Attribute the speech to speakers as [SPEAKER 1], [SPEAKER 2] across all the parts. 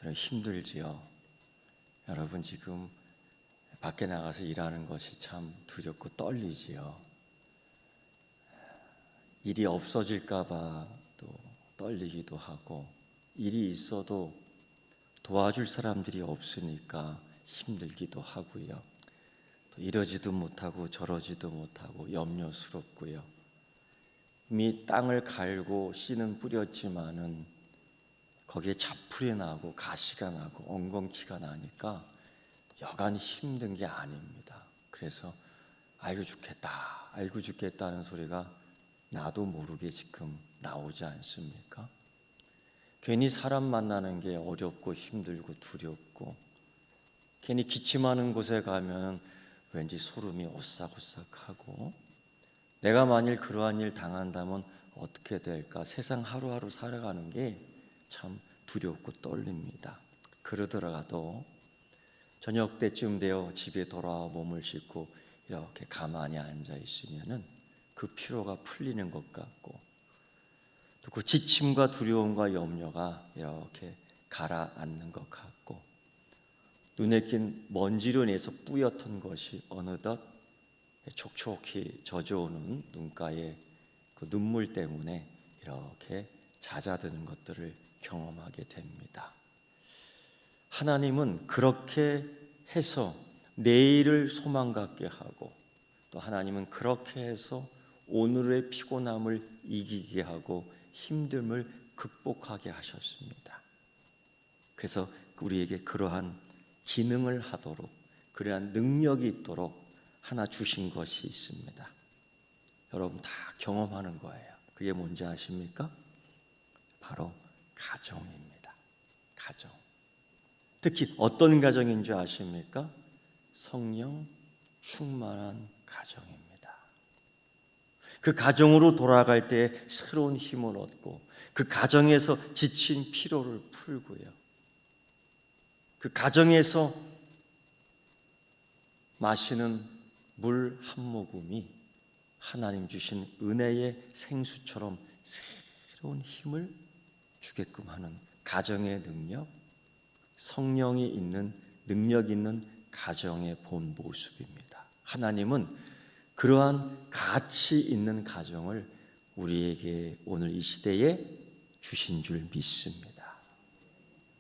[SPEAKER 1] 여러분 힘들지요. 여러분 지금 밖에 나가서 일하는 것이 참 두렵고 떨리지요. 일이 없어질까 봐 또 떨리기도 하고, 일이 있어도 도와줄 사람들이 없으니까 힘들기도 하고요. 또 이러지도 못하고 저러지도 못하고 염려스럽고요. 이미 땅을 갈고 씨는 뿌렸지만은 거기에 잡풀이 나고 가시가 나고 엉겅퀴가 나니까 여간 힘든 게 아닙니다. 그래서 아이고 죽겠다, 아이고 죽겠다는 소리가 나도 모르게 지금 나오지 않습니까? 괜히 사람 만나는 게 어렵고 힘들고 두렵고, 괜히 기침하는 곳에 가면 왠지 소름이 오싹오싹하고, 내가 만일 그러한 일 당한다면 어떻게 될까? 세상 하루하루 살아가는 게 참 두렵고 떨립니다. 그러더라도 저녁 때쯤 되어 집에 돌아와 몸을 씻고 이렇게 가만히 앉아 있으면은 그 피로가 풀리는 것 같고, 또 그 지침과 두려움과 염려가 이렇게 가라앉는 것 같고, 눈에 낀 먼지로 인해서 뿌옇던 것이 어느덧 촉촉히 젖어오는 눈가에 그 눈물 때문에 이렇게 잦아드는 것들을 경험하게 됩니다. 하나님은 그렇게 해서 내일을 소망 갖게 하고, 또 하나님은 그렇게 해서 오늘의 피곤함을 이기게 하고 힘듦을 극복하게 하셨습니다. 그래서 우리에게 그러한 기능을 하도록, 그러한 능력이 있도록 하나 주신 것이 있습니다. 여러분 다 경험하는 거예요. 그게 뭔지 아십니까? 바로 가정입니다. 가정. 특히 어떤 가정인 줄 아십니까? 성령 충만한 가정입니다. 그 가정으로 돌아갈 때 새로운 힘을 얻고, 그 가정에서 지친 피로를 풀고요, 그 가정에서 마시는 물 한 모금이 하나님 주신 은혜의 생수처럼 새로운 힘을 주게끔 하는 가정의 능력, 성령이 있는 능력 있는 가정의 본 모습입니다. 하나님은 그러한 가치 있는 가정을 우리에게 오늘 이 시대에 주신 줄 믿습니다.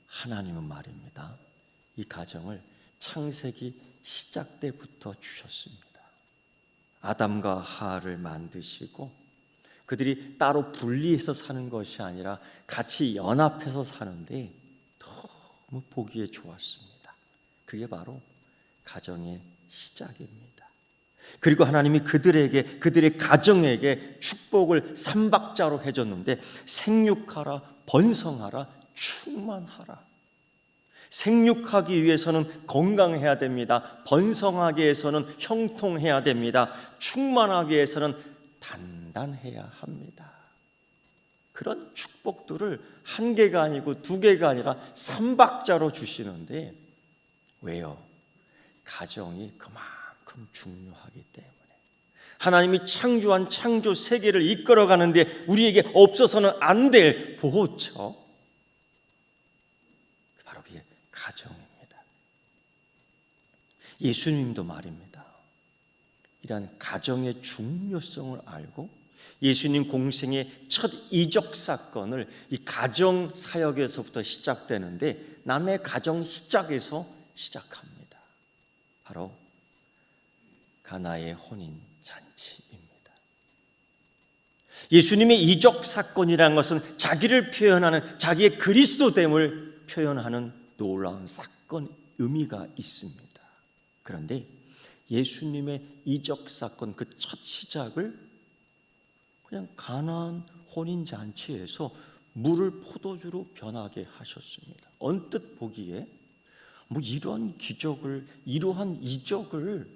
[SPEAKER 1] 하나님은 말입니다, 이 가정을 창세기 시작 때부터 주셨습니다. 아담과 하와를 만드시고 그들이 따로 분리해서 사는 것이 아니라 같이 연합해서 사는데 너무 보기에 좋았습니다. 그게 바로 가정의 시작입니다. 그리고 하나님이 그들의 가정에게 축복을 삼박자로 해줬는데, 생육하라, 번성하라, 충만하라. 생육하기 위해서는 건강해야 됩니다. 번성하기 위해서는 형통해야 됩니다. 충만하기 위해서는 단단해야 합니다. 그런 축복들을 한 개가 아니고 두 개가 아니라 삼박자로 주시는데, 왜요? 가정이 그만큼 중요하기 때문에. 하나님이 창조한 창조 세계를 이끌어가는데 우리에게 없어서는 안 될 보호처, 바로 그게 가정입니다. 예수님도 말입니다, 이러한 가정의 중요성을 알고 예수님 공생의 첫 이적 사건을 이 가정 사역에서부터 시작되는데, 남의 가정 시작에서 시작합니다. 바로 가나의 혼인 잔치입니다. 예수님의 이적 사건이라는 것은 자기를 표현하는, 자기의 그리스도됨을 표현하는 놀라운 사건, 의미가 있습니다. 그런데 예수님의 이적 사건 그 첫 시작을 그냥 가나안 혼인 잔치에서 물을 포도주로 변하게 하셨습니다. 언뜻 보기에 이러한 기적을, 이러한 이적을,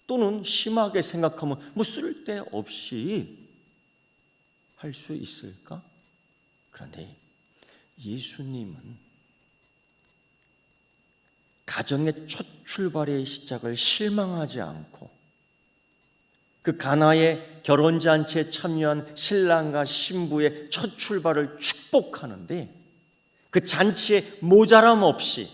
[SPEAKER 1] 또는 심하게 생각하면 쓸데없이 할 수 있을까? 그런데 예수님은 가정의 첫 출발의 시작을 실망하지 않고, 그 가나의 결혼잔치에 참여한 신랑과 신부의 첫 출발을 축복하는데, 그 잔치에 모자람 없이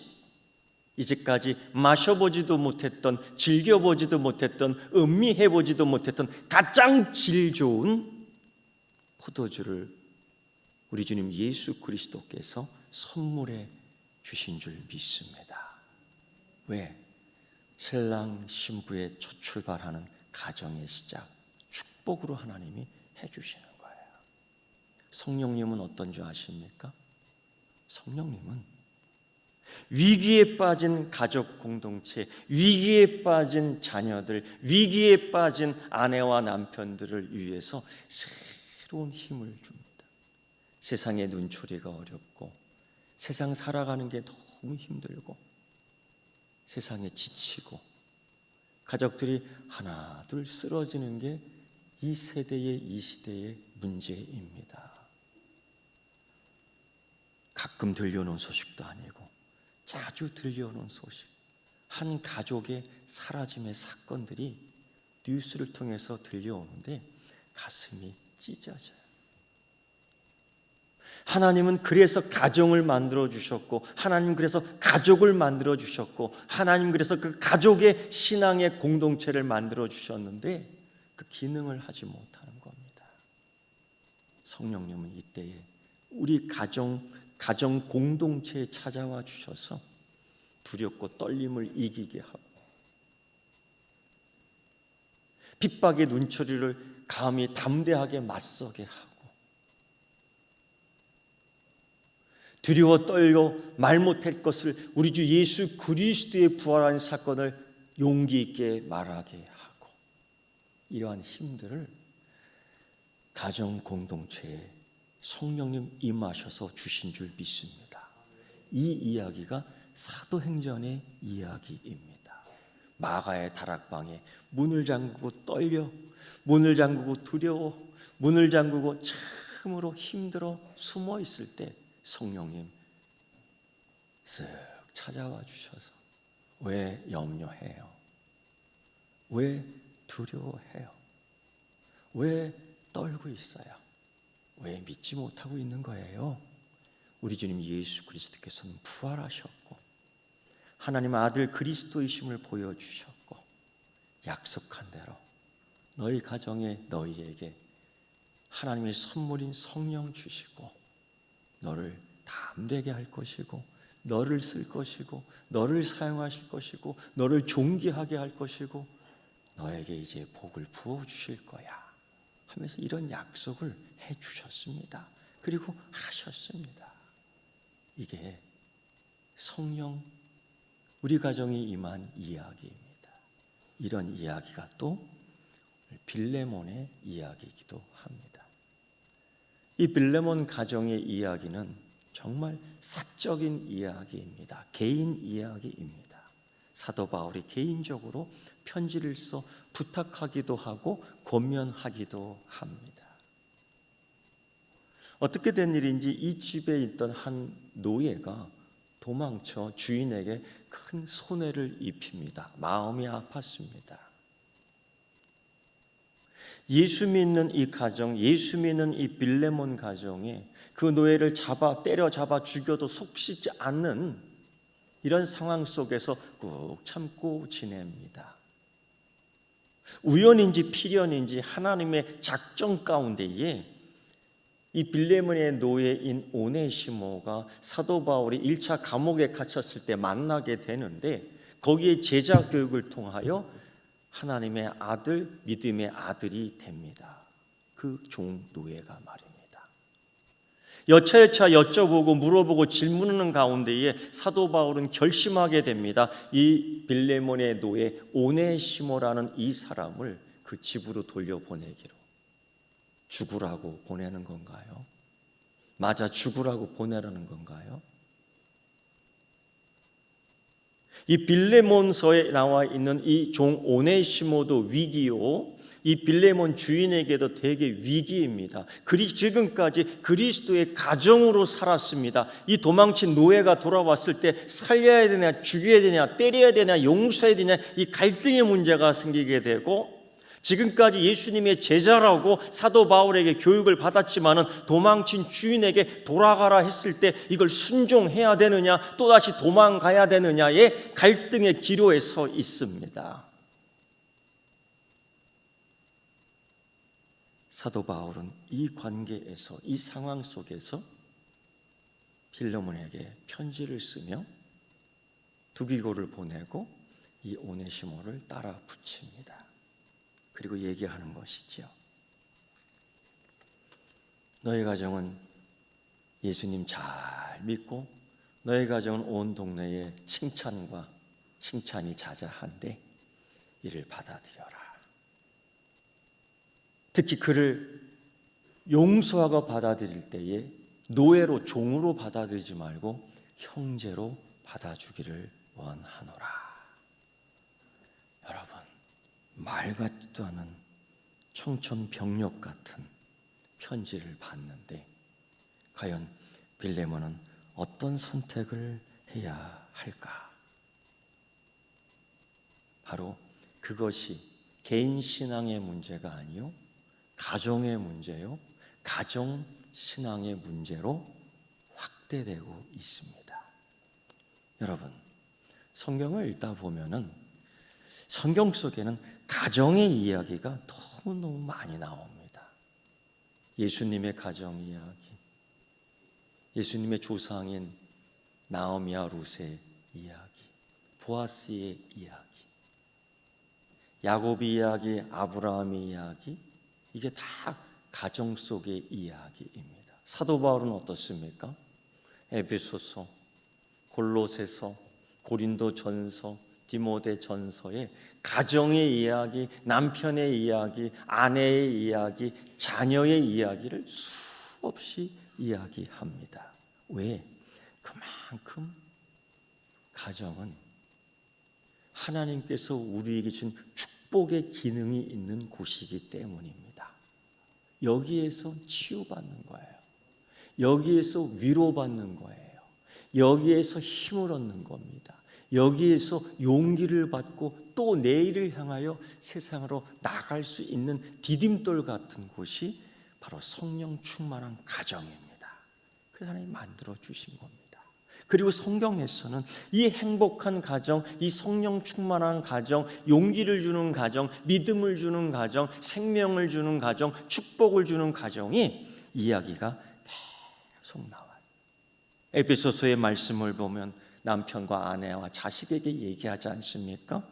[SPEAKER 1] 이제까지 마셔보지도 못했던, 즐겨보지도 못했던, 음미해보지도 못했던 가장 질 좋은 포도주를 우리 주님 예수 그리스도께서 선물해 주신 줄 믿습니다. 왜? 신랑 신부의 첫 출발하는 가정의 시작, 축복으로 하나님이 해주시는 거예요. 성령님은 어떤 줄 아십니까? 성령님은 위기에 빠진 가족 공동체, 위기에 빠진 자녀들, 위기에 빠진 아내와 남편들을 위해서 새로운 힘을 줍니다. 세상의 눈초리가 어렵고 세상 살아가는 게 너무 힘들고 세상에 지치고 가족들이 하나 둘 쓰러지는 게 이 세대의, 이 시대의 문제입니다. 가끔 들려오는 소식도 아니고 자주 들려오는 소식, 한 가족의 사라짐의 사건들이 뉴스를 통해서 들려오는데 가슴이 찢어져요. 하나님은 그래서 가정을 만들어 주셨고, 하나님 그래서 가족을 만들어 주셨고, 하나님 그래서 그 가족의 신앙의 공동체를 만들어 주셨는데 그 기능을 하지 못하는 겁니다. 성령님은 이때에 우리 가정 공동체에 찾아와 주셔서 두렵고 떨림을 이기게 하고 핍박의 눈초리를 감히 담대하게 맞서게 하고 두려워 떨려 말 못할 것을 우리 주 예수 그리스도의 부활한 사건을 용기 있게 말하게 하고, 이러한 힘들을 가정 공동체에 성령님 임하셔서 주신 줄 믿습니다. 이 이야기가 사도행전의 이야기입니다. 마가의 다락방에 문을 잠그고 떨려, 문을 잠그고 두려워, 문을 잠그고 참으로 힘들어 숨어 있을 때 성령님 쓱 찾아와 주셔서 왜 염려해요? 왜 두려워해요? 왜 떨고 있어요? 왜 믿지 못하고 있는 거예요? 우리 주님 예수 그리스도께서는 부활하셨고 하나님 아들 그리스도이심을 보여주셨고 약속한 대로 너희 가정에 너희에게 하나님의 선물인 성령 주시고 너를 담대게 할 것이고 너를 쓸 것이고 너를 사용하실 것이고 너를 존귀하게 할 것이고 너에게 이제 복을 부어주실 거야 하면서 이런 약속을 해주셨습니다. 그리고 하셨습니다. 이게 성령 우리 가정이 임한 이야기입니다. 이런 이야기가 또 빌레몬의 이야기이기도 합니다. 이 빌레몬 가정의 이야기는 정말 사적인 이야기입니다. 개인 이야기입니다. 사도 바울이 개인적으로 편지를 써 부탁하기도 하고 권면하기도 합니다. 어떻게 된 일인지 이 집에 있던 한 노예가 도망쳐 주인에게 큰 손해를 입힙니다. 마음이 아팠습니다. 예수 믿는 이 가정, 예수 믿는 이 빌레몬 가정에 그 노예를 때려잡아 죽여도 속 씻지 않는 이런 상황 속에서 꾹 참고 지냅니다. 우연인지 필연인지 하나님의 작정 가운데에 이 빌레몬의 노예인 오네시모가 사도 바울이 1차 감옥에 갇혔을 때 만나게 되는데 거기에 제자 교육을 통하여 하나님의 아들, 믿음의 아들이 됩니다. 그 종 노예가 말입니다. 여차여차 여쭤보고 물어보고 질문하는 가운데에 사도 바울은 결심하게 됩니다. 이 빌레몬의 노예 오네시모라는 이 사람을 그 집으로 돌려보내기로. 죽으라고 보내는 건가요? 맞아 죽으라고 보내라는 건가요? 이 빌레몬서에 나와 있는 이 종 오네시모도 위기요, 이 빌레몬 주인에게도 되게 위기입니다. 지금까지 그리스도의 가정으로 살았습니다. 이 도망친 노예가 돌아왔을 때 살려야 되냐, 죽여야 되냐, 때려야 되냐, 용서해야 되냐, 이 갈등의 문제가 생기게 되고 지금까지 예수님의 제자라고 사도 바울에게 교육을 받았지만은 도망친 주인에게 돌아가라 했을 때 이걸 순종해야 되느냐 또다시 도망가야 되느냐의 갈등의 기로에 서 있습니다. 사도 바울은 이 관계에서, 이 상황 속에서 빌레몬에게 편지를 쓰며 두기고를 보내고 이 오네시모를 따라 붙입니다. 그리고 얘기하는 것이죠. 너희 가정은 예수님 잘 믿고 너희 가정은 온 동네에 칭찬이 자자한데 이를 받아들여라. 특히 그를 용서하고 받아들일 때에 노예로, 종으로 받아들이지 말고 형제로 받아주기를 원하노라. 여러분, 말 같지도 않은 청천벽력 같은 편지를 받는데 과연 빌레몬은 어떤 선택을 해야 할까? 바로 그것이 개인 신앙의 문제가 아니요 가정의 문제요 가정 신앙의 문제로 확대되고 있습니다. 여러분, 성경을 읽다 보면은 성경 속에는 가정의 이야기가 너무너무 많이 나옵니다. 예수님의 가정 이야기, 예수님의 조상인 나오미와 룻의 이야기, 보아스의 이야기, 야곱의 이야기, 아브라함의 이야기, 이게 다 가정 속의 이야기입니다. 사도 바울은 어떻습니까? 에베소서, 골로새서, 고린도전서, 디모데전서에 가정의 이야기, 남편의 이야기, 아내의 이야기, 자녀의 이야기를 수없이 이야기합니다. 왜? 그만큼 가정은 하나님께서 우리에게 준 축복의 기능이 있는 곳이기 때문입니다. 여기에서 치유받는 거예요. 여기에서 위로받는 거예요. 여기에서 힘을 얻는 겁니다. 여기에서 용기를 받고 또 내일을 향하여 세상으로 나갈 수 있는 디딤돌 같은 곳이 바로 성령 충만한 가정입니다. 그래서 하나님이 만들어 주신 겁니다. 그리고 성경에서는 이 행복한 가정, 이 성령 충만한 가정, 용기를 주는 가정, 믿음을 주는 가정, 생명을 주는 가정, 축복을 주는 가정이 이야기가 계속 나와요. 에베소서의 말씀을 보면 남편과 아내와 자식에게 얘기하지 않습니까?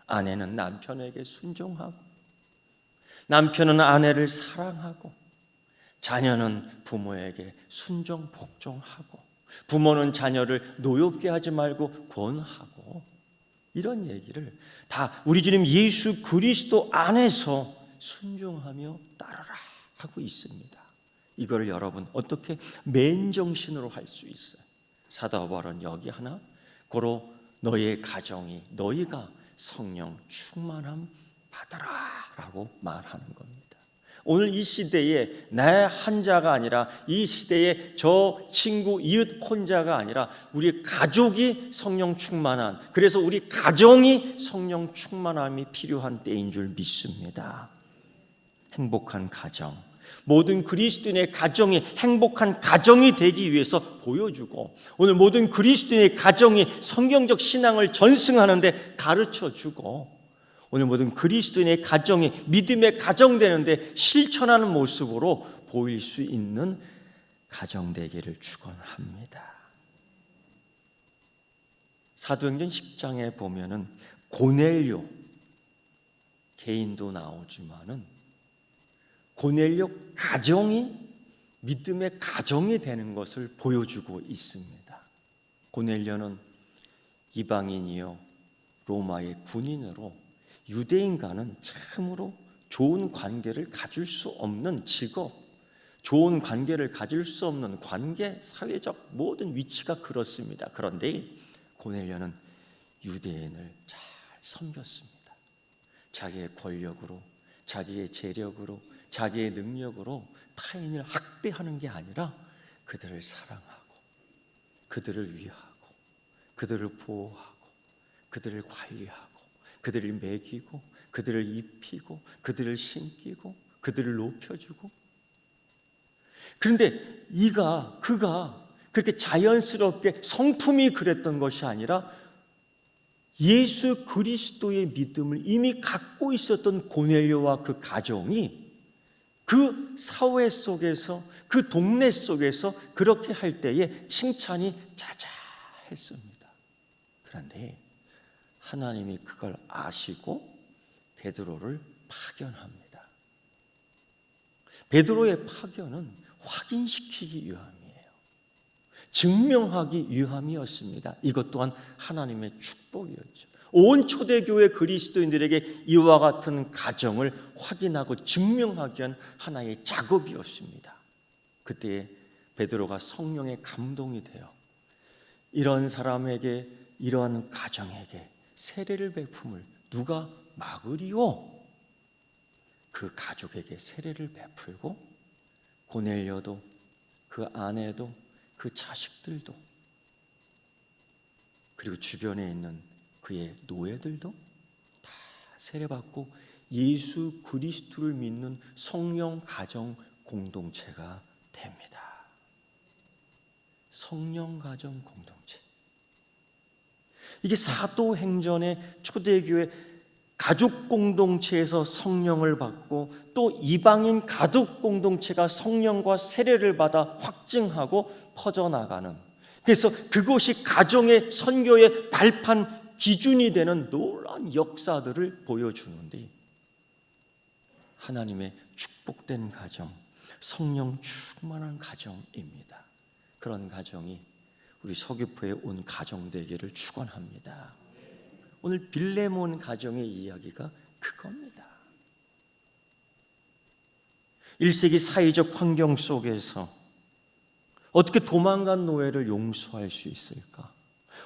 [SPEAKER 1] 아내는 남편에게 순종하고 남편은 아내를 사랑하고 자녀는 부모에게 순종 복종하고 부모는 자녀를 노엽게 하지 말고 권하고 이런 얘기를 다 우리 주님 예수 그리스도 안에서 순종하며 따르라 하고 있습니다. 이걸 여러분 어떻게 맨정신으로 할 수 있어요? 사도 바울은 여기 하나 고로 너의 가정이 너희가 성령 충만함 받아라 라고 말하는 겁니다. 오늘 이 시대에 내 한자가 아니라 이 시대에 저 친구 이웃 혼자가 아니라 우리 가족이 성령 충만한, 그래서 우리 가정이 성령 충만함이 필요한 때인 줄 믿습니다. 행복한 가정, 모든 그리스도인의 가정이 행복한 가정이 되기 위해서 보여주고 오늘 모든 그리스도인의 가정이 성경적 신앙을 전승하는데 가르쳐주고 오늘 모든 그리스도인의 가정이 믿음의 가정 되는데 실천하는 모습으로 보일 수 있는 가정 되기를 축원합니다. 사도행전 10장에 보면은 고넬료 개인도 나오지만은 고넬료 가정이 믿음의 가정이 되는 것을 보여주고 있습니다. 고넬료는 이방인이요 로마의 군인으로 유대인과는 참으로 좋은 관계를 가질 수 없는 직업, 좋은 관계를 가질 수 없는 관계, 사회적 모든 위치가 그렇습니다. 그런데 고넬료는 유대인을 잘 섬겼습니다. 자기의 권력으로, 자기의 재력으로, 자기의 능력으로 타인을 학대하는 게 아니라 그들을 사랑하고 그들을 위하고 그들을 보호하고 그들을 관리하고 그들을 먹이고 그들을 입히고 그들을 신기고 그들을 높여주고. 그런데 그가 그렇게 자연스럽게 성품이 그랬던 것이 아니라 예수 그리스도의 믿음을 이미 갖고 있었던 고넬료와 그 가정이 그 사회 속에서, 그 동네 속에서 그렇게 할 때에 칭찬이 자자했습니다. 그런데 하나님이 그걸 아시고 베드로를 파견합니다. 베드로의 파견은 확인시키기 위함이에요. 증명하기 위함이었습니다. 이것 또한 하나님의 축복이었죠. 온 초대교회 그리스도인들에게 이와 같은 가정을 확인하고 증명하기 위한 하나의 작업이었습니다. 그때 베드로가 성령의 감동이 되어 이런 사람에게, 이러한 가정에게 세례를 베품을 누가 막으리요? 그 가족에게 세례를 베풀고 고넬료도 그 아내도 그 자식들도 그리고 주변에 있는 그의 노예들도 다 세례받고 예수 그리스도를 믿는 성령 가정 공동체가 됩니다. 성령 가정 공동체. 이게 사도행전의 초대교회 가족 공동체에서 성령을 받고 또 이방인 가족 공동체가 성령과 세례를 받아 확증하고 퍼져나가는, 그래서 그것이 가정의 선교의 발판 기준이 되는 놀라운 역사들을 보여주는데, 하나님의 축복된 가정, 성령 충만한 가정입니다. 그런 가정이 우리 서귀포에 온 가정 되기를 축원합니다. 오늘 빌레몬 가정의 이야기가 그겁니다. 1세기 사회적 환경 속에서 어떻게 도망간 노예를 용서할 수 있을까?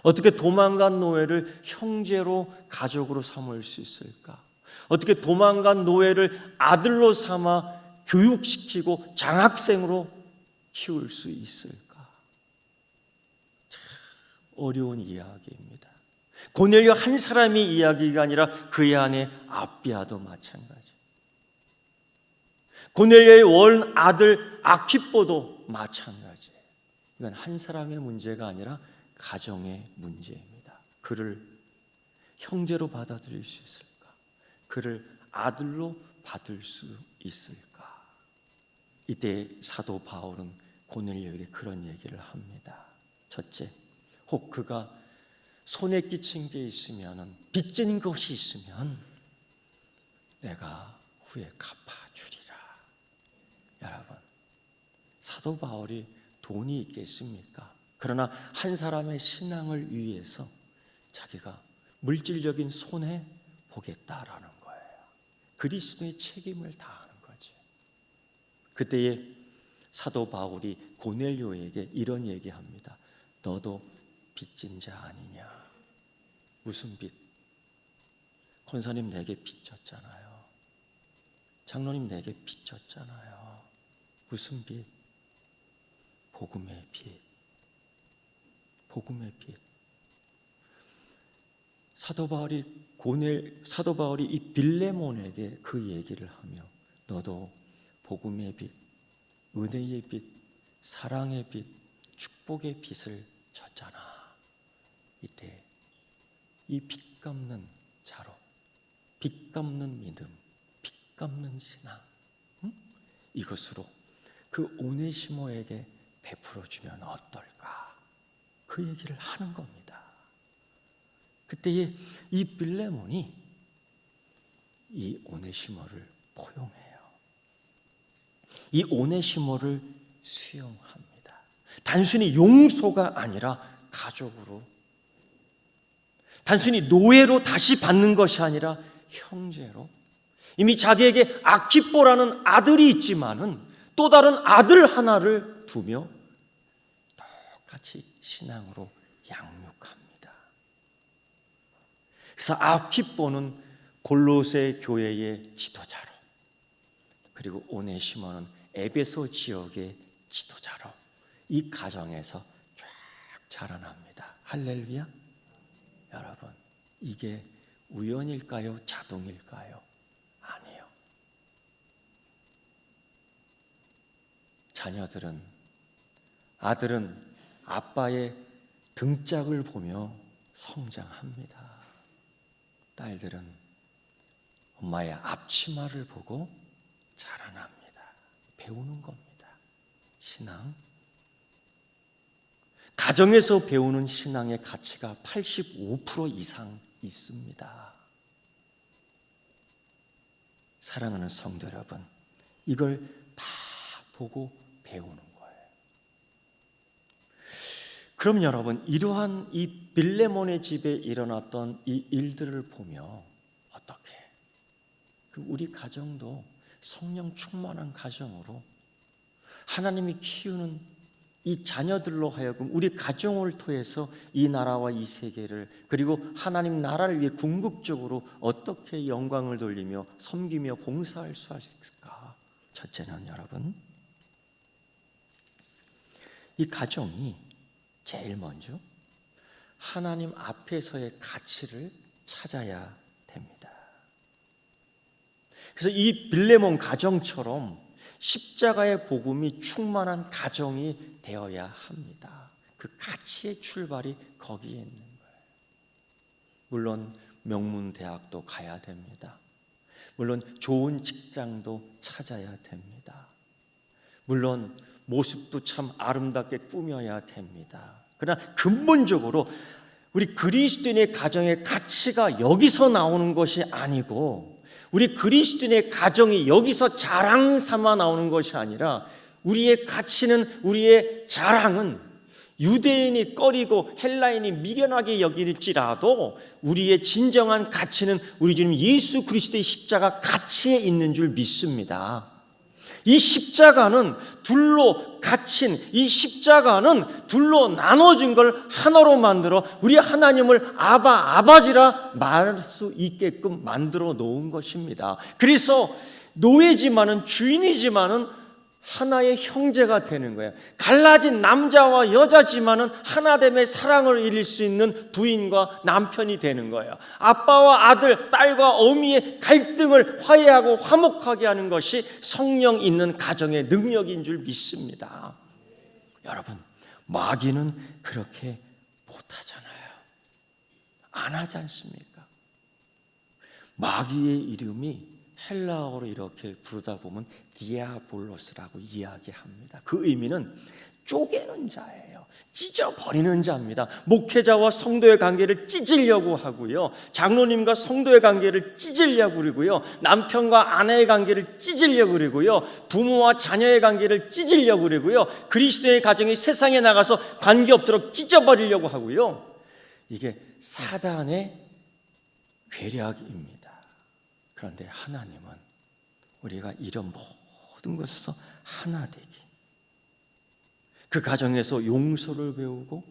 [SPEAKER 1] 어떻게 도망간 노예를 형제로 가족으로 삼을 수 있을까? 어떻게 도망간 노예를 아들로 삼아 교육시키고 장학생으로 키울 수 있을까? 참 어려운 이야기입니다. 고넬료 한 사람의 이야기가 아니라 그의 아내 아비아도 마찬가지. 고넬료의 원 아들 아퀴뽀도 마찬가지예요. 이건 한 사람의 문제가 아니라 가정의 문제입니다. 그를 형제로 받아들일 수 있을까? 그를 아들로 받을 수 있을까? 이때 사도 바울은 고넬료에게 그런 얘기를 합니다. 첫째, 혹 그가 손에 끼친 게 있으면, 빚진 것이 있으면 내가 후에 갚아주리라. 여러분, 사도 바울이 돈이 있겠습니까? 그러나 한 사람의 신앙을 위해서 자기가 물질적인 손해 보겠다라는 거예요. 그리스도의 책임을 다하는 거지. 그때에 사도 바울이 고넬료에게 이런 얘기합니다. 너도 빚진 자 아니냐? 무슨 빚? 권사님 내게 빚 졌잖아요. 장로님 내게 빚 졌잖아요. 무슨 빚? 복음의 빚. 복음의 빚. 사도 바울이 이 빌레몬에게 그 얘기를 하며 너도 복음의 빚, 은혜의 빚, 사랑의 빚, 축복의 빚을 졌잖아. 이때 이 빚 갚는 자로, 빚 갚는 믿음, 빚 갚는 신앙, 이것으로 그 오네시모에게 베풀어주면 어떨까? 그 얘기를 하는 겁니다. 그때에 이 빌레몬이 이 오네시모를 포용해요. 이 오네시모를 수용합니다. 단순히 용서가 아니라 가족으로, 단순히 노예로 다시 받는 것이 아니라 형제로, 이미 자기에게 아키뽀라는 아들이 있지만은 또 다른 아들 하나를 두며 똑같이 신앙으로 양육합니다. 그래서 아키뽀는 골로새 교회의 지도자로, 그리고 오네시모는 에베소 지역의 지도자로 이 가정에서 쫙 자라납니다. 할렐루야. 여러분, 이게 우연일까요? 자동일까요? 자녀들은, 아들은 아빠의 등짝을 보며 성장합니다. 딸들은 엄마의 앞치마를 보고 자라납니다. 배우는 겁니다. 신앙. 가정에서 배우는 신앙의 가치가 85% 이상 있습니다. 사랑하는 성도 여러분, 이걸 다 보고 배우는 거예요. 그럼 여러분, 이러한 이 빌레몬의 집에 일어났던 이 일들을 보며 어떻게 우리 가정도 성령 충만한 가정으로 하나님이 키우는 이 자녀들로 하여금 우리 가정을 통해서 이 나라와 이 세계를, 그리고 하나님 나라를 위해 궁극적으로 어떻게 영광을 돌리며 섬기며 봉사할 수 있을까? 첫째는 여러분, 이 가정이 제일 먼저 하나님 앞에서의 가치를 찾아야 됩니다. 그래서 이 빌레몬 가정처럼 십자가의 복음이 충만한 가정이 되어야 합니다. 그 가치의 출발이 거기에 있는 거예요. 물론 명문대학도 가야 됩니다. 물론 좋은 직장도 찾아야 됩니다. 물론 모습도 참 아름답게 꾸며야 됩니다. 그러나 근본적으로 우리 그리스도인의 가정의 가치가 여기서 나오는 것이 아니고, 우리 그리스도인의 가정이 여기서 자랑 삼아 나오는 것이 아니라, 우리의 가치는, 우리의 자랑은 유대인이 꺼리고 헬라인이 미련하게 여길지라도 우리의 진정한 가치는 우리 주님 예수 그리스도의 십자가 가치에 있는 줄 믿습니다. 이 십자가는 둘로 갇힌, 이 십자가는 둘로 나눠진 걸 하나로 만들어 우리 하나님을 아버지라 말할 수 있게끔 만들어 놓은 것입니다. 그래서 노예지만은, 주인이지만은 하나의 형제가 되는 거예요. 갈라진 남자와 여자지만은 하나됨의 사랑을 이룰 수 있는 부인과 남편이 되는 거예요. 아빠와 아들, 딸과 어미의 갈등을 화해하고 화목하게 하는 것이 성령 있는 가정의 능력인 줄 믿습니다. 여러분, 마귀는 그렇게 못하잖아요. 안 하지 않습니까? 마귀의 이름이 헬라어로 이렇게 부르다 보면 디아볼로스라고 이야기합니다. 그 의미는 쪼개는 자예요. 찢어버리는 자입니다. 목회자와 성도의 관계를 찢으려고 하고요, 장로님과 성도의 관계를 찢으려고 그러고요, 남편과 아내의 관계를 찢으려고 그러고요, 부모와 자녀의 관계를 찢으려고 그러고요, 그리스도의 가정이 세상에 나가서 관계없도록 찢어버리려고 하고요. 이게 사단의 괴략입니다. 그런데 하나님은 우리가 이런 모든 것에서 하나 되기, 그 가정에서 용서를 배우고,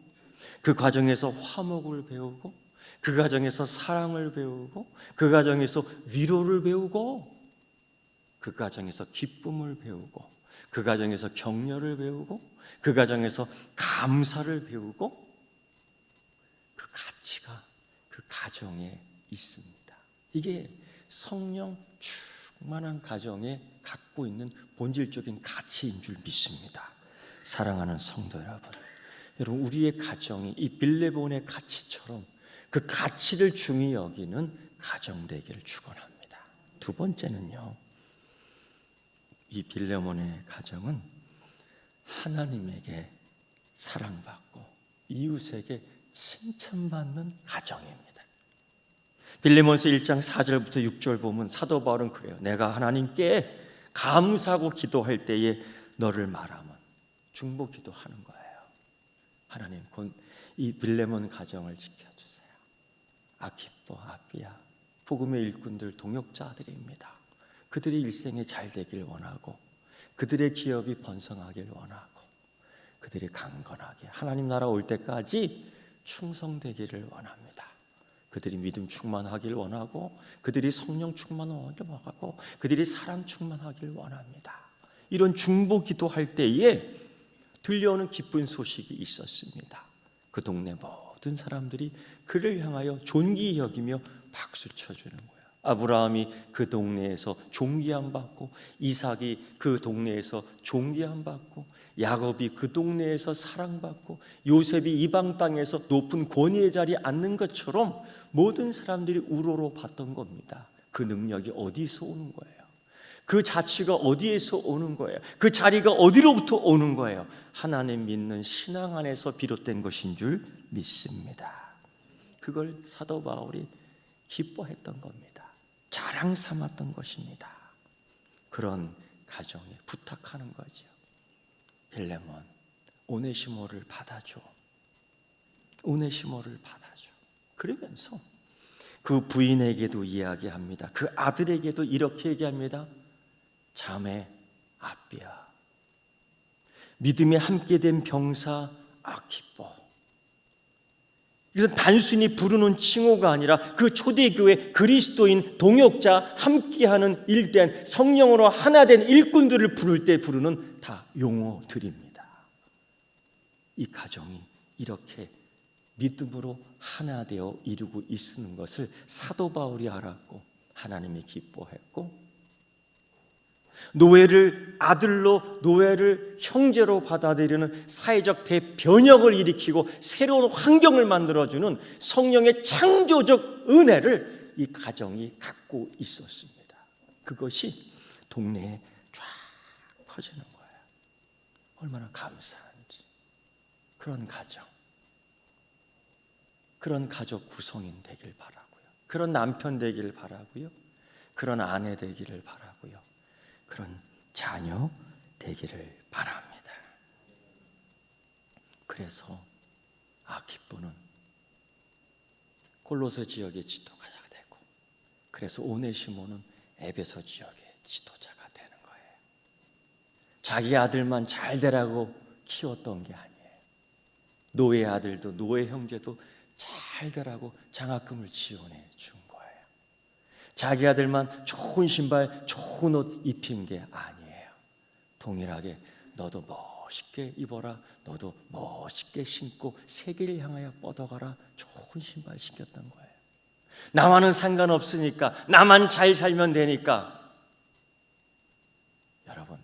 [SPEAKER 1] 그 가정에서 화목을 배우고, 그 가정에서 사랑을 배우고, 그 가정에서 위로를 배우고, 그 가정에서 기쁨을 배우고, 그 가정에서 격려를 배우고, 그 가정에서 감사를 배우고, 그 가치가 그 가정에 있습니다. 이게 성령 충만한 가정에 갖고 있는 본질적인 가치인 줄 믿습니다. 사랑하는 성도 여러분, 우리의 가정이 이 빌레몬의 가치처럼 그 가치를 중히 여기는 가정 되기를 축원합니다. 두 번째는요, 이 빌레몬의 가정은 하나님에게 사랑받고 이웃에게 칭찬받는 가정입니다. 빌레몬서 1장 4절부터 6절 보면 사도 바울은 그래요. 내가 하나님께 감사하고 기도할 때에 너를 말하면, 중보 기도하는 거예요. 하나님, 이 빌레몬 가정을 지켜주세요. 아키포, 아비야, 복음의 일꾼들, 동역자들입니다. 그들의 일생이 잘 되길 원하고, 그들의 기업이 번성하길 원하고, 그들이 강건하게 하나님 나라 올 때까지 충성되기를 원합니다. 그들이 믿음 충만하길 원하고, 그들이 성령 충만하길 원하고, 그들이 사랑 충만하길 원합니다. 이런 중보 기도할 때에 들려오는 기쁜 소식이 있었습니다. 그 동네 모든 사람들이 그를 향하여 존귀히 여기며 박수 쳐주는 거예요. 아브라함이 그 동네에서 존귀함 받고, 이삭이 그 동네에서 존귀함 받고, 야곱이 그 동네에서 사랑받고, 요셉이 이방 땅에서 높은 권위의 자리에 앉는 것처럼 모든 사람들이 우러러 봤던 겁니다. 그 능력이 어디서 오는 거예요? 그 자취가 어디에서 오는 거예요? 그 자리가 어디로부터 오는 거예요? 하나님 믿는 신앙 안에서 비롯된 것인 줄 믿습니다. 그걸 사도 바울이 기뻐했던 겁니다. 자랑 삼았던 것입니다. 그런 가정에 부탁하는 거죠. 빌레몬, 오네시모를 받아줘. 오네시모를 받아줘. 그러면서 그 부인에게도 이야기합니다. 그 아들에게도 이렇게 얘기합니다. 자매 아비야, 믿음에 함께된 병사 아키포. 이것은 단순히 부르는 칭호가 아니라 그 초대교회 그리스도인 동역자, 함께하는 일된 성령으로 하나된 일꾼들을 부를 때 부르는 다 용어들입니다. 이 가정이 이렇게 믿음으로 하나 되어 이루고 있는 것을 사도 바울이 알았고 하나님이 기뻐했고, 노예를 아들로, 노예를 형제로 받아들이는 사회적 대변혁을 일으키고 새로운 환경을 만들어주는 성령의 창조적 은혜를 이 가정이 갖고 있었습니다. 그것이 동네에 쫙 퍼지는 거예요. 얼마나 감사한지. 그런 가정, 그런 가족 구성인 되길 바라고요. 그런 남편 되기를 바라고요. 그런 아내 되기를 바라고요. 그런 자녀 되기를 바랍니다. 그래서 아키포는 골로새 지역의 지도자가 되고, 그래서 오네시모는 에베소 지역의 지도자가 되는 거예요. 자기 아들만 잘 되라고 키웠던 게 아니에요. 노예 아들도 노예 형제도 잘 되라고 장학금을 지원해 준 거예요. 자기 아들만 좋은 신발, 좋은 옷 입힌 게 아니에요. 동일하게 너도 멋있게 입어라, 너도 멋있게 신고 세계를 향하여 뻗어가라, 좋은 신발 신겼던 거예요. 나와는 상관없으니까, 나만 잘 살면 되니까. 여러분,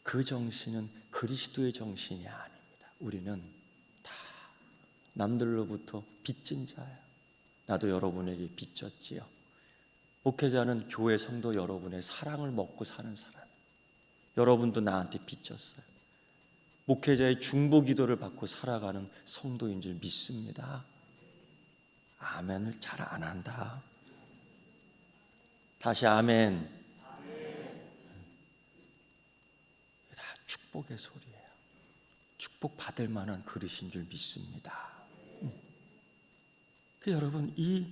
[SPEAKER 1] 그 정신은 그리스도의 정신이 아닙니다. 우리는 다 남들로부터 빚진 자예요. 나도 여러분에게 빚졌지요. 목회자는 교회 성도 여러분의 사랑을 먹고 사는 사람. 여러분도 나한테 빚졌어요. 목회자의 중보 기도를 받고 살아가는 성도인 줄 믿습니다. 아멘을 잘 안 한다. 다시 아멘. 다 축복의 소리예요. 축복 받을 만한 그릇인 줄 믿습니다. 여러분, 이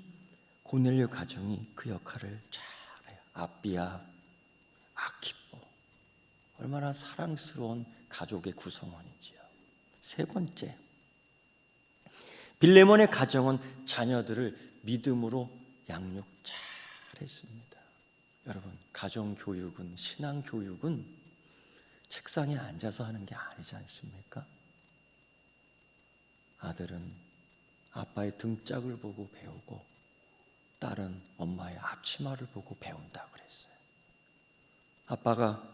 [SPEAKER 1] 고넬료 가정이 그 역할을 잘해요. 아비야, 아키포, 얼마나 사랑스러운 가족의 구성원이지요. 세 번째, 빌레몬의 가정은 자녀들을 믿음으로 양육 잘했습니다. 여러분, 가정교육은, 신앙교육은 책상에 앉아서 하는 게 아니지 않습니까? 아들은 아빠의 등짝을 보고 배우고, 딸은 엄마의 앞치마를 보고 배운다고 그랬어요. 아빠가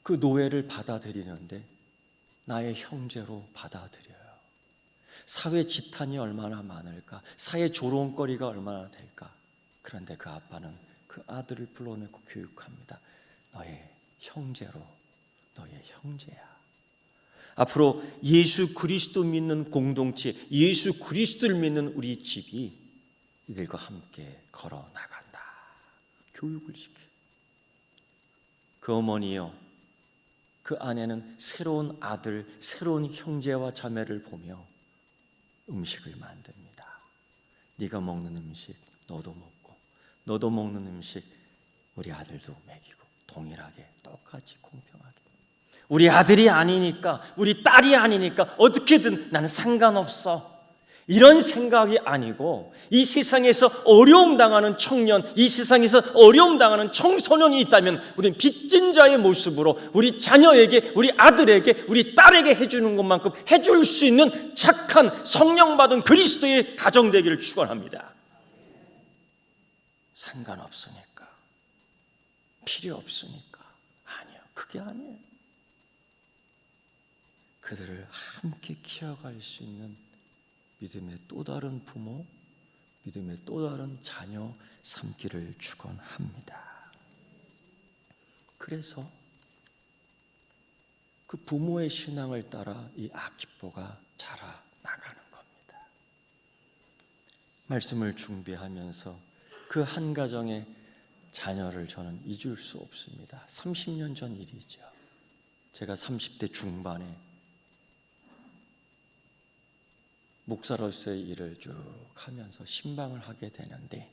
[SPEAKER 1] 그 노예를 받아들이는데 나의 형제로 받아들여요. 사회 지탄이 얼마나 많을까, 사회 조롱거리가 얼마나 될까. 그런데 그 아빠는 그 아들을 불러내고 교육합니다. 너의 형제로, 너의 형제야. 앞으로 예수 그리스도 믿는 공동체, 예수 그리스도를 믿는 우리 집이 이들과 함께 걸어 나간다. 교육을 시켜요. 그 어머니요, 그 아내는 새로운 아들, 새로운 형제와 자매를 보며 음식을 만듭니다. 네가 먹는 음식 너도 먹고, 너도 먹는 음식 우리 아들도 먹이고, 동일하게 똑같이 공평하게. 우리 아들이 아니니까, 우리 딸이 아니니까 어떻게든 나는 상관없어, 이런 생각이 아니고, 이 세상에서 어려움 당하는 청년, 이 세상에서 어려움 당하는 청소년이 있다면 우리는 빚진 자의 모습으로 우리 자녀에게, 우리 아들에게, 우리 딸에게 해주는 것만큼 해줄 수 있는 착한 성령받은 그리스도의 가정 되기를 축원합니다. 상관없으니까, 필요 없으니까. 아니요, 그게 아니에요. 그들을 함께 키워갈 수 있는 믿음의 또 다른 부모, 믿음의 또 다른 자녀 삼기를 축원합니다. 그래서 그 부모의 신앙을 따라 이 아키포가 자라나가는 겁니다. 말씀을 준비하면서 그 한 가정의 자녀를 저는 잊을 수 없습니다. 30년 전 일이죠. 제가 30대 중반에 목사로서의 일을 쭉 하면서 신방을 하게 되는데,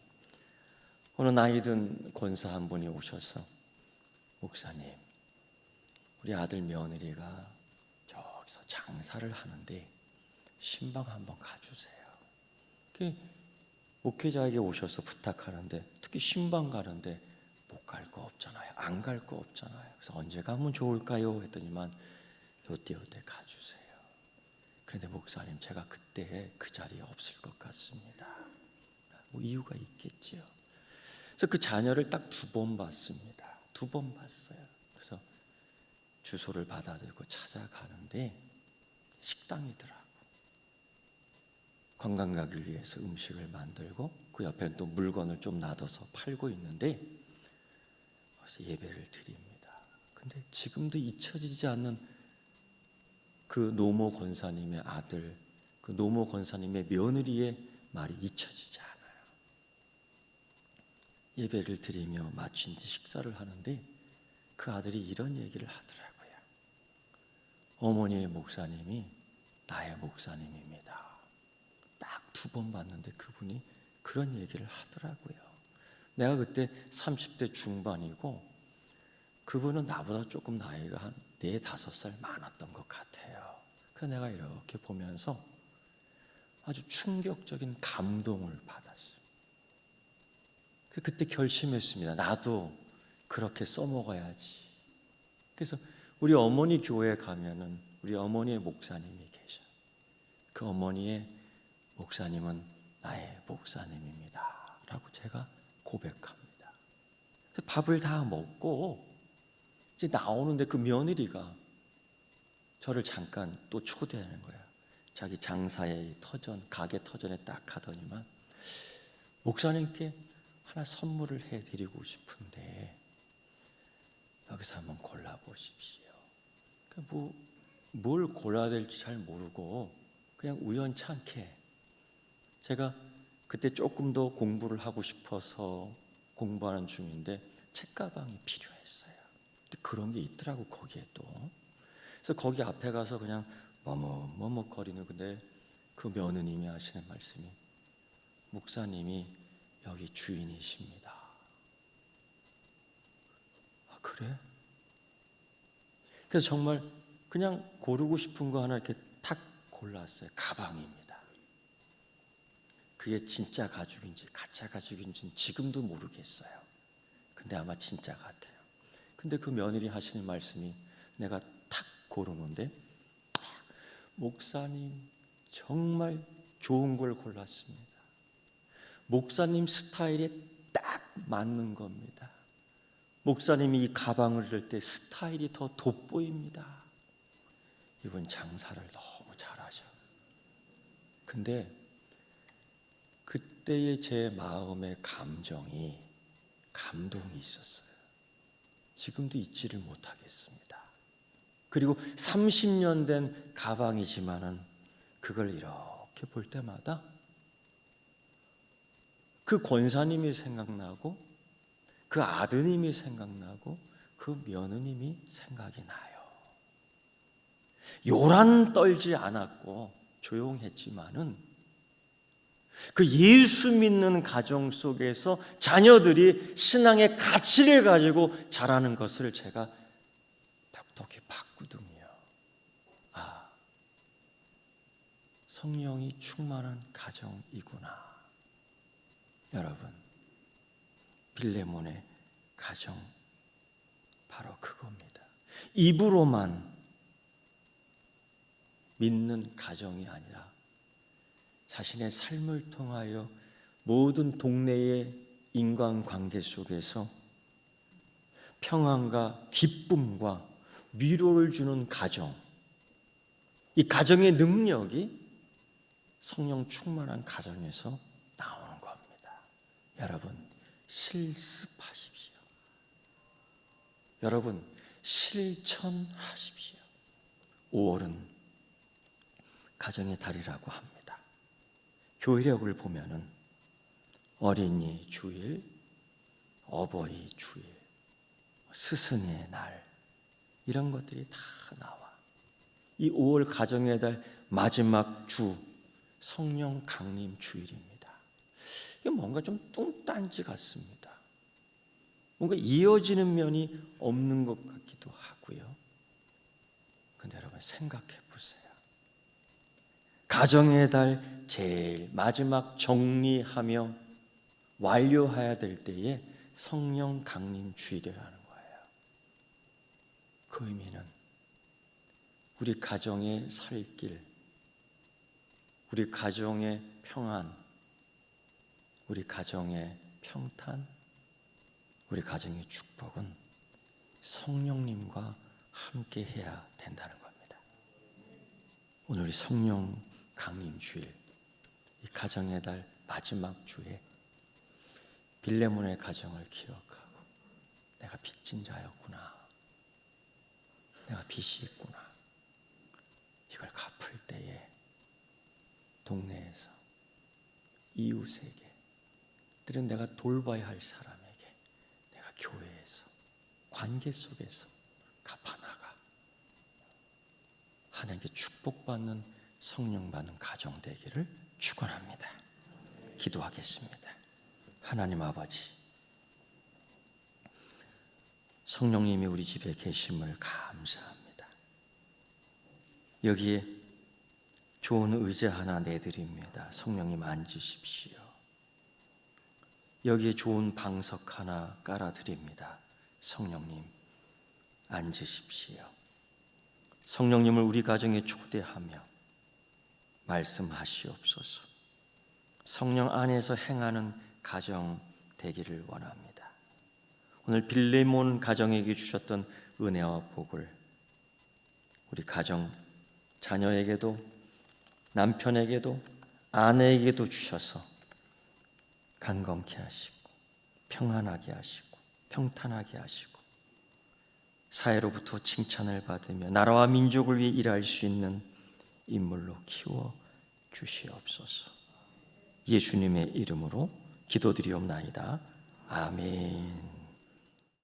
[SPEAKER 1] 어느 나이든 권사 한 분이 오셔서, 목사님, 우리 아들 며느리가 저기서 장사를 하는데 신방 한번 가주세요. 목회자에게 오셔서 부탁하는데, 특히 신방 가는데 못 갈 거 없잖아요. 안 갈 거 없잖아요. 그래서 언제 가면 좋을까요? 했더니만 요때 가주세요. 그런데 목사님, 제가 그때 그 자리에 없을 것 같습니다. 뭐 이유가 있겠지요. 그래서 그 자녀를 딱 2번 봤습니다. 2번 봤어요. 그래서 주소를 받아들고 찾아가는데 식당이더라고. 관광 가기 위해서 음식을 만들고 그 옆에 또 물건을 좀 놔둬서 팔고 있는데, 그래서 예배를 드립니다. 근데 지금도 잊혀지지 않는 그 노모 권사님의 아들, 그 노모 권사님의 며느리의 말이 잊혀지지 않아요. 예배를 드리며 마친 뒤 식사를 하는데 그 아들이 이런 얘기를 하더라고요. 어머니의 목사님이 나의 목사님입니다. 딱 2번 봤는데 그분이 그런 얘기를 하더라고요. 내가 그때 30대 중반이고 그분은 나보다 조금 나이가 한 4-5살 많았던 것 같아요. 그래서 내가 이렇게 보면서 아주 충격적인 감동을 받았어요. 그때 결심했습니다. 나도 그렇게 써먹어야지. 그래서 우리 어머니 교회에 가면은 우리 어머니의 목사님이 계셔. 그 어머니의 목사님은 나의 목사님입니다 라고 제가 고백합니다. 그래서 밥을 다 먹고 이제 나오는데 그 며느리가 저를 잠깐 또 초대하는 거예요. 자기 장사의 터전, 가게 터전에 딱 가더니만, 목사님께 하나 선물을 해드리고 싶은데 여기서 한번 골라보십시오. 뭘 골라야 될지 잘 모르고 그냥 우연찮게, 제가 그때 조금 더 공부를 하고 싶어서 공부하는 중인데 책가방이 필요했어요. 근데 그런 게 있더라고 거기에 또. 그래서 거기 앞에 가서 그냥 머뭇거리는, 근데 그 며느님이 하시는 말씀이, 목사님이 여기 주인이십니다. 아, 그래? 그래서 정말 그냥 고르고 싶은 거 하나 이렇게 탁 골랐어요. 가방입니다. 그게 진짜 가죽인지 가짜 가죽인지는 지금도 모르겠어요. 근데 아마 진짜 같아요. 근데 그 며느리 하시는 말씀이, 내가 탁 고르는데, 목사님 정말 좋은 걸 골랐습니다. 목사님 스타일에 딱 맞는 겁니다. 목사님이 이 가방을 들 때 스타일이 더 돋보입니다. 이분 장사를 너무 잘하셔. 근데 그때의 제 마음의 감동이 있었어요. 지금도 잊지를 못하겠습니다. 그리고 30년 된 가방이지만은 그걸 이렇게 볼 때마다 그 권사님이 생각나고 그 아드님이 생각나고 그 며느님이 생각이 나요. 요란 떨지 않았고 조용했지만은 그 예수 믿는 가정 속에서 자녀들이 신앙의 가치를 가지고 자라는 것을 제가 톡톡히 봤거든요. 아, 성령이 충만한 가정이구나. 여러분, 빌레몬의 가정 바로 그겁니다. 입으로만 믿는 가정이 아니라 자신의 삶을 통하여 모든 동네의 인간관계 속에서 평안과 기쁨과 위로를 주는 가정, 이 가정의 능력이 성령 충만한 가정에서 나오는 겁니다. 여러분, 실습하십시오. 여러분, 실천하십시오. 5월은 가정의 달이라고 합니다. 교회력을 보면은 어린이 주일, 어버이 주일, 스승의 날, 이런 것들이 다 나와. 이 5월 가정의 달 마지막 주 성령 강림 주일입니다. 이거 뭔가 좀 뚱딴지 같습니다. 뭔가 이어지는 면이 없는 것 같기도 하고요. 근데 여러분 생각해 보세요. 가정의 달 제일 마지막 정리하며 완료해야 될 때에 성령 강림 주일이라는 거예요. 그 의미는 우리 가정의 살길, 우리 가정의 평안, 우리 가정의 평탄, 우리 가정의 축복은 성령님과 함께 해야 된다는 겁니다. 오늘 이 성령 강림 주일, 이 가정의 달 마지막 주에 빌레몬의 가정을 기억하고 내가 빚진 자였구나, 내가 빚이 있구나, 이걸 갚을 때에 동네에서 이웃에게, 들은 내가 돌봐야 할 사람에게, 내가 교회에서 관계 속에서 갚아나가 하나님께 축복받는 성령 받는 가정 되기를 축원합니다. 기도하겠습니다. 하나님 아버지, 성령님이 우리 집에 계심을 감사합니다. 여기에 좋은 의자 하나 내드립니다. 성령님 앉으십시오. 여기에 좋은 방석 하나 깔아드립니다. 성령님 앉으십시오. 성령님을 우리 가정에 초대하며 말씀하시옵소서. 성령 안에서 행하는 가정 되기를 원합니다. 오늘 빌레몬 가정에게 주셨던 은혜와 복을 우리 가정, 자녀에게도 남편에게도 아내에게도 주셔서 강건케 하시고 평안하게 하시고 평탄하게 하시고 사회로부터 칭찬을 받으며 나라와 민족을 위해 일할 수 있는 인물로 키워 주시옵소서. 예수님의 이름으로 기도드리옵나이다. 아멘.